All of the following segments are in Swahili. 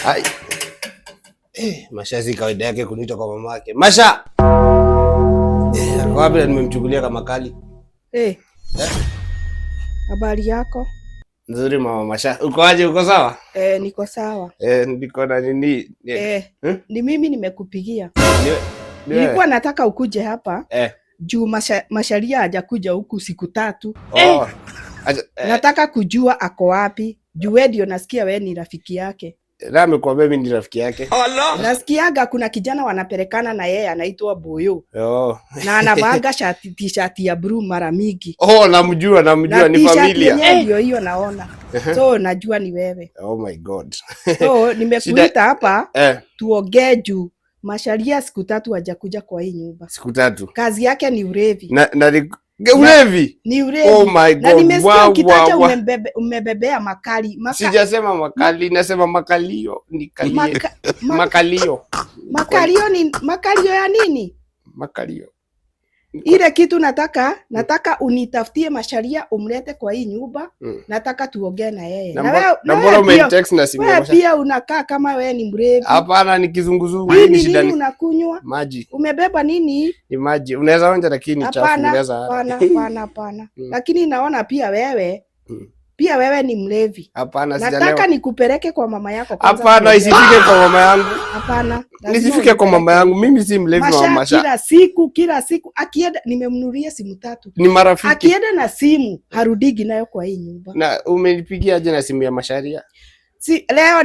Ai. Masha si kawaida yake kuniita kwa mama yake. Masha! Kwa wapi nimemchukulia kama kali? Habari yako? Nzuri mama Masha. Uko aje, uko sawa? Niko sawa. Niko na nini? Ni mimi nimekupigia. Nilikuwa nataka ukuje hapa. Juu Masharia hajakuja huku siku 3. Nataka kujua ako wapi. Juu wewe ndio nasikia wewe ni rafiki yake. Na amekwambia mimi ni rafiki yake. Nasikiaga kuna kijana wanapelekana na yeye anaitwa Boyo. Na anavaga t-shirt ya blue mara mingi. Namjua ni familia. Ndio hiyo naona. So najua ni wewe. Oh my God. So nimekuita hapa tuongee juu Masharia siku 3 hajakuja kwa hii nyumba. Siku 3. Kazi yake ni ulevi. Ulevi? Ni ulevi. Oh my God. Na nimesikia ukitaja umebebea makali. Sijasema makali, nasema makalio. Makalio. Makalio ya nini? Makalio. Ile kitu nataka unitafutie Masharia umlete kwa hii nyumba. Nataka tuongee na yeye. Na mbona umenitext na simu? Wewe pia unakaa kama wewe ni mrevi. Hapana, ni kizunguzungu. Hii ni shida. Nini unakunywa? Maji. Umebeba nini? Ni maji. Unaweza onja lakini chafu unaweza. Hapana. Lakini naona pia wewe ni mlevi. Hapana, sijalewa. Nataka nikupeleke kwa mama yako kwanza. Hapana, isifike kwa mama yangu. Hapana. Nisifike kwa mama yangu. Mimi si mlevi wa Masha. Kila siku akienda nimemnunulia simu 3. Ni marafiki. Akienda na simu harudigi nayo kwa hii nyumba. Na umenipigia aje na simu ya Masharia? Leo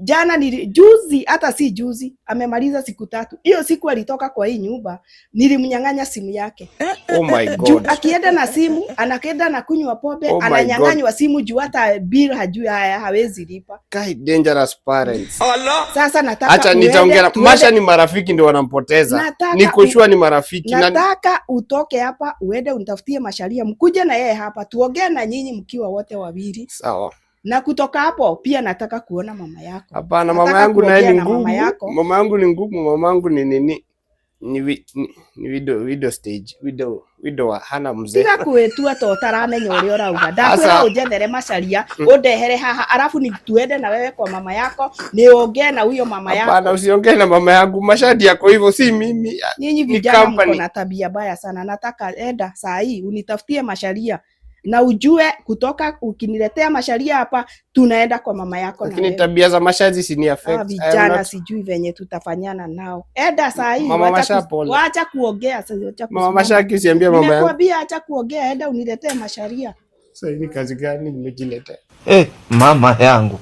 jana juzi, hata si juzi, amemaliza siku 3. Hiyo siku alitoka kwa hii nyumba, nilimnyang'anya simu yake. Oh my God. Akienda na simu, anaenda na kunywa pombe, ananyang'anywa simu juu hata bill hajui hawezi lipa. Kai dangerous parents. Sasa nataka acha nitaongea. Masha ni marafiki ndio wanampoteza. Niko sure ni marafiki. Nataka utoke hapa uende unitafutie Masharia, mkuje na yeye hapa tuongee na nyinyi mkiwa wote wawili. Sawa. Na kutoka hapo pia nataka kuona mama yako. Hapana, mama yangu naye ni ngumu. Mama yangu ni ngumu, mama yangu ni nini? Ni video stage. Video hana mzee. Tiga kwetua to taramenya uri urauga. Ndakwira unjethere Masharia, undehere haha arafu ni tuende na wewe kwa mama yako, ni ongee na huyo mama yako. Hapana, usiongee na mama yangu. Mashadi yako hivyo si mimi. Nyinyi vijana mko na tabia baya sana. Nataka enda saa hii unitafutie Masharia. Na ujue kutoka ukiniletea Masharia hapa tunaenda kwa mama yako. Lakini tabia za Mashazi si ni affect. Vijana sijui venye tutafanyana nao. Eda saa hii wacha kuongea sasa. Mama Mashaki usiambie mama yangu. Nimekwambia acha kuongea, enda uniletee Masharia. Sasa hii kazi gani nimejiletea? Mama yangu.